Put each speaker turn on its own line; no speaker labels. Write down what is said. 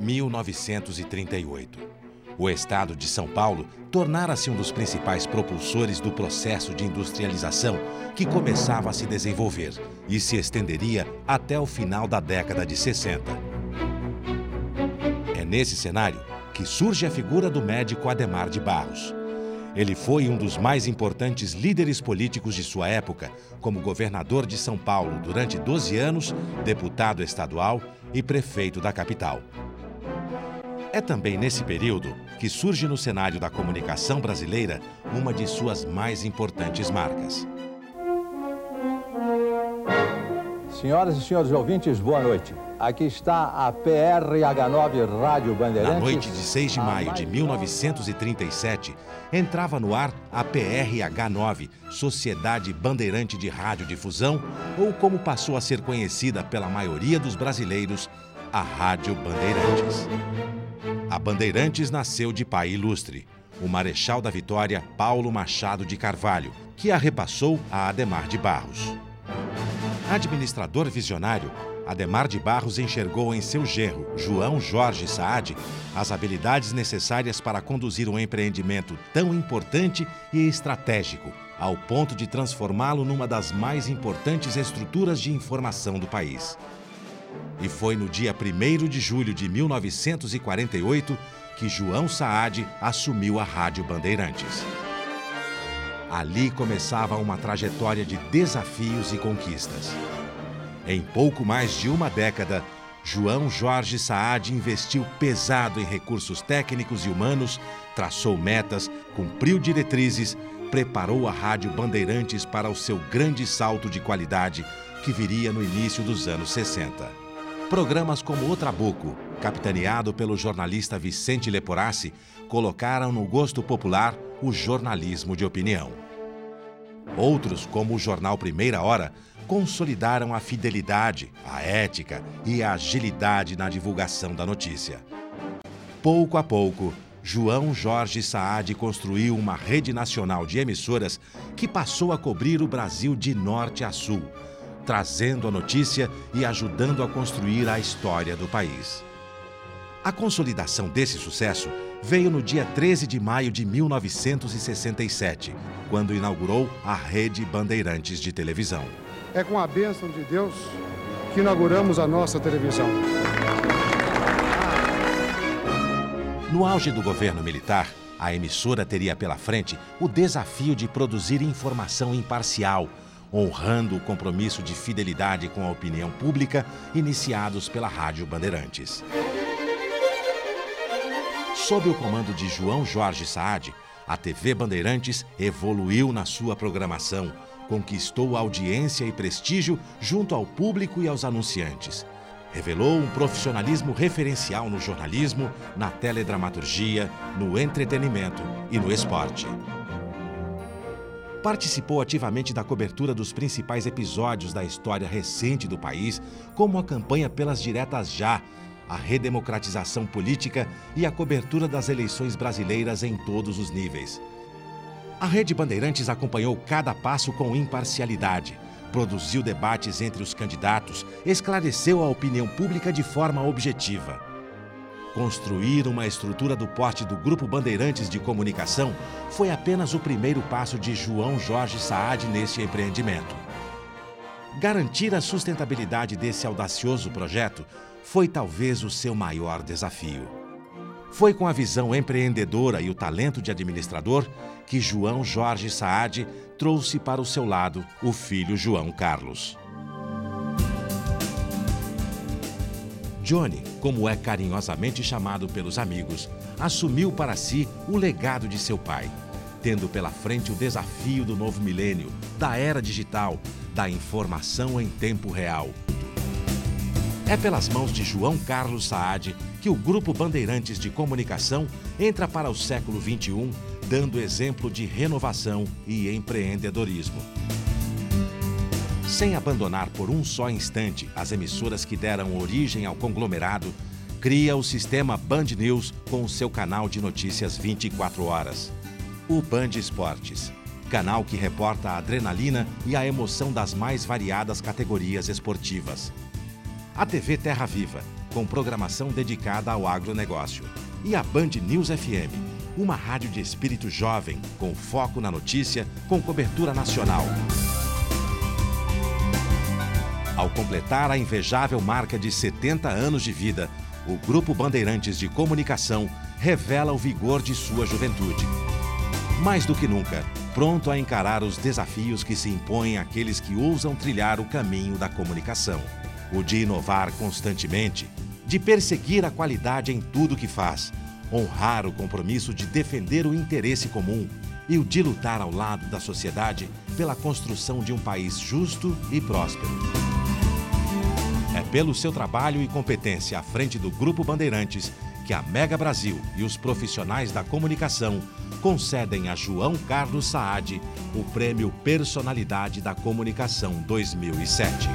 1938. O estado de São Paulo tornara-se um dos principais propulsores do processo de industrialização que começava a se desenvolver e se estenderia até o final da década de 60. É nesse cenário que surge a figura do médico Adhemar de Barros. Ele foi um dos mais importantes líderes políticos de sua época, como governador de São Paulo durante 12 anos, deputado estadual e prefeito da capital. É também nesse período que surge no cenário da comunicação brasileira uma de suas mais importantes marcas.
Senhoras e senhores ouvintes, boa noite. Aqui está a PRH9 Rádio Bandeirantes.
Na noite de 6 de maio de 1937, entrava no ar a PRH9, Sociedade Bandeirante de Radiodifusão, ou como passou a ser conhecida pela maioria dos brasileiros, a Rádio Bandeirantes. A Bandeirantes nasceu de pai ilustre, o Marechal da Vitória Paulo Machado de Carvalho, que a repassou a Adhemar de Barros. Administrador visionário, Adhemar de Barros enxergou em seu genro, João Jorge Saad, as habilidades necessárias para conduzir um empreendimento tão importante e estratégico, ao ponto de transformá-lo numa das mais importantes estruturas de informação do país. E foi no dia 1º de julho de 1948 que João Saad assumiu a Rádio Bandeirantes. Ali começava uma trajetória de desafios e conquistas. Em pouco mais de uma década, João Jorge Saad investiu pesado em recursos técnicos e humanos, traçou metas, cumpriu diretrizes, preparou a Rádio Bandeirantes para o seu grande salto de qualidade que viria no início dos anos 60. Programas como O Trabuco, capitaneado pelo jornalista Vicente Leporassi, colocaram no gosto popular o jornalismo de opinião. Outros, como o jornal Primeira Hora, consolidaram a fidelidade, a ética e a agilidade na divulgação da notícia. Pouco a pouco, João Jorge Saad construiu uma rede nacional de emissoras que passou a cobrir o Brasil de norte a sul, trazendo a notícia e ajudando a construir a história do país. A consolidação desse sucesso veio no dia 13 de maio de 1967, quando inaugurou a Rede Bandeirantes de televisão.
É com a bênção de Deus que inauguramos a nossa televisão.
No auge do governo militar, a emissora teria pela frente o desafio de produzir informação imparcial, honrando o compromisso de fidelidade com a opinião pública iniciados pela Rádio Bandeirantes. Sob o comando de João Jorge Saad, a TV Bandeirantes evoluiu na sua programação, conquistou audiência e prestígio junto ao público e aos anunciantes. Revelou um profissionalismo referencial no jornalismo, na teledramaturgia, no entretenimento e no esporte. Participou ativamente da cobertura dos principais episódios da história recente do país, como a campanha pelas diretas já, a redemocratização política e a cobertura das eleições brasileiras em todos os níveis. A Rede Bandeirantes acompanhou cada passo com imparcialidade, produziu debates entre os candidatos, esclareceu a opinião pública de forma objetiva. Construir uma estrutura do porte do Grupo Bandeirantes de Comunicação foi apenas o primeiro passo de João Jorge Saad nesse empreendimento. Garantir a sustentabilidade desse audacioso projeto foi talvez o seu maior desafio. Foi com a visão empreendedora e o talento de administrador que João Jorge Saad trouxe para o seu lado o filho João Carlos. Johnny, como é carinhosamente chamado pelos amigos, assumiu para si o legado de seu pai, tendo pela frente o desafio do novo milênio, da era digital, da informação em tempo real. É pelas mãos de João Carlos Saad que o Grupo Bandeirantes de Comunicação entra para o século XXI, dando exemplo de renovação e empreendedorismo. Sem abandonar por um só instante as emissoras que deram origem ao conglomerado, cria o sistema Band News com o seu canal de notícias 24 horas. O Band Esportes, canal que reporta a adrenalina e a emoção das mais variadas categorias esportivas. a TV Terra Viva, com programação dedicada ao agronegócio, e a Band News FM, uma rádio de espírito jovem, com foco na notícia, com cobertura nacional. Ao completar a invejável marca de 70 anos de vida, o Grupo Bandeirantes de Comunicação revela o vigor de sua juventude. Mais do que nunca, pronto a encarar os desafios que se impõem àqueles que ousam trilhar o caminho da comunicação. O de inovar constantemente, de perseguir a qualidade em tudo que faz, honrar o compromisso de defender o interesse comum e o de lutar ao lado da sociedade pela construção de um país justo e próspero. É pelo seu trabalho e competência à frente do Grupo Bandeirantes que a Mega Brasil e os profissionais da comunicação concedem a João Carlos Saad o Prêmio Personalidade da Comunicação 2007.